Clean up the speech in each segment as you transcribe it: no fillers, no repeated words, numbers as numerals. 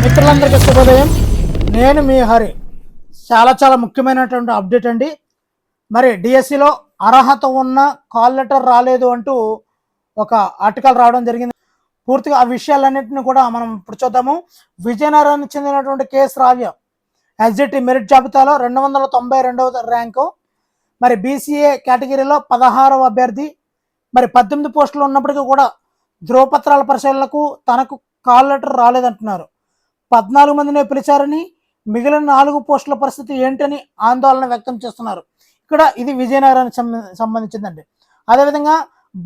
మిత్రులందరికీ శుభోదయం. నేను మీ హరి. చాలా ముఖ్యమైనటువంటి అప్డేట్ అండి. మరి డిఎస్సిలో అర్హత ఉన్న కాల్ లెటర్ రాలేదు అంటూ ఒక ఆర్టికల్ రావడం జరిగింది. పూర్తిగా ఆ విషయాలన్నింటినీ కూడా మనం ఇప్పుడు చూద్దాము. విజయనగరానికి చెందినటువంటి కేఎస్ రావ్య ఎస్జిటి మెరిట్ జాబితాలో 292వ ర్యాంకు. మరి బీసీఏ కేటగిరీలో 16వ అభ్యర్థి. మరి 18 పోస్టులు ఉన్నప్పటికీ కూడా ధ్రువపత్రాల పరిశీలనకు తనకు కాల్ లెటర్ రాలేదంటున్నారు. 14 మందినే పిలిచారని, మిగిలిన 4 పోస్టుల పరిస్థితి ఏంటని ఆందోళన వ్యక్తం చేస్తున్నారు. ఇక్కడ ఇది విజయనగరానికి సంబంధించిందండి. అదేవిధంగా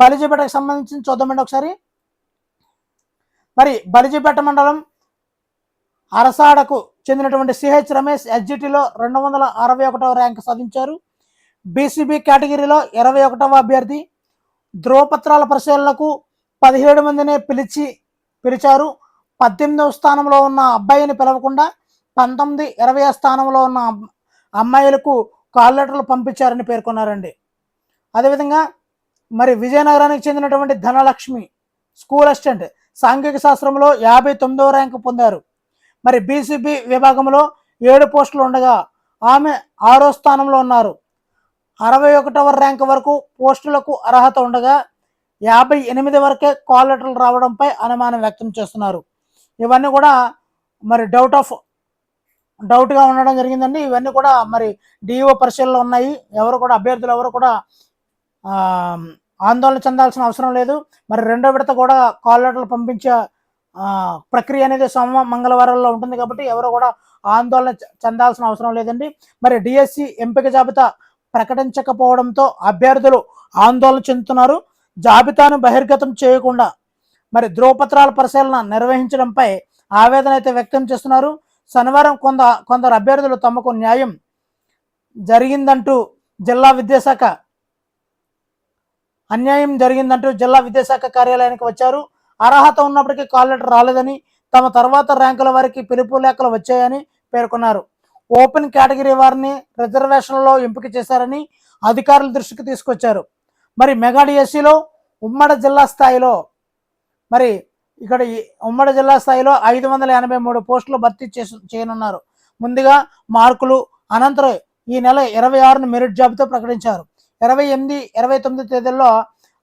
బలిజపేటకు సంబంధించి చూద్దామండి ఒకసారి. మరి బలిజపేట మండలం అరసాడకు చెందినటువంటి సిహెచ్ రమేష్ ఎస్జిటిలో 261వ ర్యాంకు సాధించారు. బీసీబీ కేటగిరీలో 21వ అభ్యర్థి. ధ్రువపత్రాల పరిశీలనకు 17 మందినే పిలిచారు. 18వ స్థానంలో ఉన్న అబ్బాయిని పిలవకుండా 19, 20వ స్థానంలో ఉన్న అమ్మాయిలకు కాల్ లెటర్లు పంపించారని పేర్కొన్నారండి. అదేవిధంగా మరి విజయనగరానికి చెందినటువంటి ధనలక్ష్మి స్కూల్ అసిస్టెంట్ సాంఘిక శాస్త్రంలో 59వ ర్యాంకు పొందారు. మరి బీసీబీ విభాగంలో 7 పోస్టులు ఉండగా ఆమె 6వ స్థానంలో ఉన్నారు. 61వ ర్యాంకు వరకు పోస్టులకు అర్హత ఉండగా 58 వరకే కాల్ లెటర్లు రావడంపై అనుమానం వ్యక్తం చేస్తున్నారు. ఇవన్నీ కూడా మరి డౌట్గా ఉండడం జరిగిందండి. ఇవన్నీ కూడా మరి డిఈఓ పరిశీలనలో ఉన్నాయి. అభ్యర్థులు ఎవరు కూడా ఆందోళన చెందాల్సిన అవసరం లేదు. మరి 2వ విడత కూడా కాల్ లెటర్లు పంపించే ప్రక్రియ అనేది మంగళవారాల్లో ఉంటుంది కాబట్టి ఎవరు కూడా ఆందోళన చెందాల్సిన అవసరం లేదండి. మరి డిఎస్సి ఎంపిక జాబితా ప్రకటించకపోవడంతో అభ్యర్థులు ఆందోళన చెందుతున్నారు. జాబితాను బహిర్గతం చేయకుండా మరి ధ్రువపత్రాల పరిశీలన నిర్వహించడంపై ఆవేదన అయితే వ్యక్తం చేస్తున్నారు. శనివారం కొందరు అభ్యర్థులు తమకు న్యాయం జరిగిందంటూ అన్యాయం జరిగిందంటూ జిల్లా విద్యాశాఖ కార్యాలయానికి వచ్చారు. అర్హత ఉన్నప్పటికీ కాల్ లెటర్ రాలేదని, తమ తర్వాత ర్యాంకుల వారికి పిలుపు లేఖలు వచ్చాయని పేర్కొన్నారు. ఓపెన్ కేటగిరీ వారిని రిజర్వేషన్లో ఎంపిక చేశారని అధికారుల దృష్టికి తీసుకొచ్చారు. మరి మెగా డిఎస్సిలో ఉమ్మడి జిల్లా స్థాయిలో 583 పోస్టులు భర్తీ చేయనున్నారు. ముందుగా మార్కులు, అనంతరం ఈ నెల 26న మెరిట్ జాబితా ప్రకటించారు. 28, 29 తేదీల్లో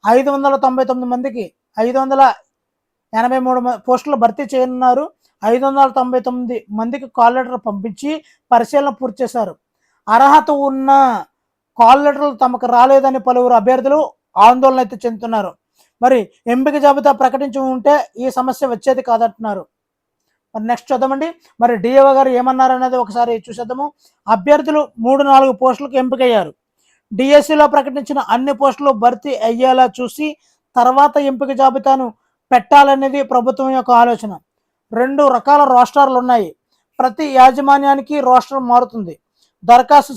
599 మందికి 583 పోస్టులు భర్తీ చేయనున్నారు. 599 మందికి కాల్ లెటర్ పంపించి పరిశీలన పూర్తి చేశారు. అర్హత ఉన్న కాల్ లెటర్లు తమకు రాలేదని పలువురు అభ్యర్థులు ఆందోళన అయితే చెందుతున్నారు. మరి ఎంపిక జాబితా ప్రకటించి ఉంటే ఈ సమస్య వచ్చేది కాదంటున్నారు. మరి నెక్స్ట్ చూద్దామండి. మరి డిఏఓ గారు ఏమన్నారనేది ఒకసారి చూసేద్దాము. అభ్యర్థులు 3-4 పోస్టులకు ఎంపికయ్యారు. డిఎస్సిలో ప్రకటించిన అన్ని పోస్టులు భర్తీ అయ్యేలా చూసి తర్వాత ఎంపిక జాబితాను పెట్టాలనేది ప్రభుత్వం యొక్క ఆలోచన. 2 రకాల రోస్టర్లు ఉన్నాయి. ప్రతి యాజమాన్యానికి రోస్టర్ మారుతుంది. దరఖాస్తు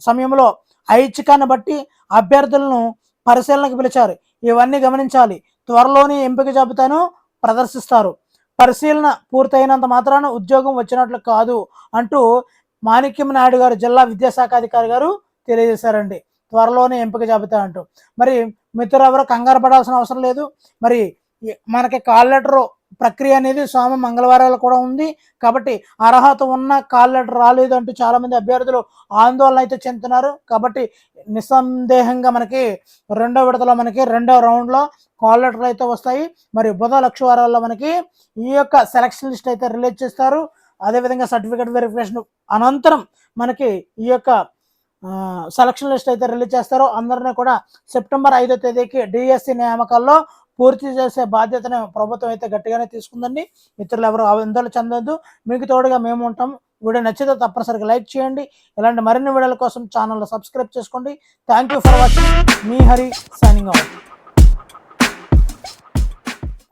సమయంలో ఐచ్ఛికాన్ని బట్టి అభ్యర్థులను పరిశీలనకు పిలిచారు. ఇవన్నీ గమనించాలి. త్వరలోనే ఎంపిక జాబితాను ప్రదర్శిస్తారు. పరిశీలన పూర్తయినంత మాత్రాన ఉద్యోగం వచ్చినట్లు కాదు అంటూ మాణిక్యం నాయుడు గారు, జిల్లా విద్యాశాఖ అధికారి గారు తెలియజేశారండి. త్వరలోనే ఎంపిక జాబితా అంటూ. మరి మిత్రులు ఎవరు కంగారు పడాల్సిన అవసరం లేదు. మరి మనకి కాల్ లెటర్ ప్రక్రియ అనేది మంగళవారాలు కూడా ఉంది కాబట్టి అర్హత ఉన్న కాల్ లెటర్ రాలేదు అంటూ చాలామంది అభ్యర్థులు ఆందోళన అయితే చెందుతున్నారు. కాబట్టి నిస్సందేహంగా మనకి 2వ విడతలో మనకి 2వ రౌండ్లో కాల్ లెటర్లు అయితే వస్తాయి. మరి బుధ లక్షవారాల్లో మనకి ఈ యొక్క సెలక్షన్ లిస్ట్ అయితే రిలీజ్ చేస్తారు. అదేవిధంగా సర్టిఫికేట్ వెరిఫికేషన్ అనంతరం మనకి ఈ యొక్క సెలక్షన్ లిస్ట్ అయితే రిలీజ్ చేస్తారు. అందరినీ కూడా సెప్టెంబర్ 5వ తేదీకి డిఎస్సి నియామకాల్లో పూర్తి చేసే బాధ్యతను ప్రభుత్వం అయితే గట్టిగానే తీసుకుందండి. మిత్రులు ఎవరు ఆందోళన చెందొద్దు. మీకు తోడుగా మేము ఉంటాం. వీడియో నచ్చితే తప్పనిసరిగా లైక్ చేయండి. ఇలాంటి మరిన్ని వీడియోల కోసం ఛానల్ సబ్స్క్రైబ్ చేసుకోండి. Thank you for watching. Me Hari signing out.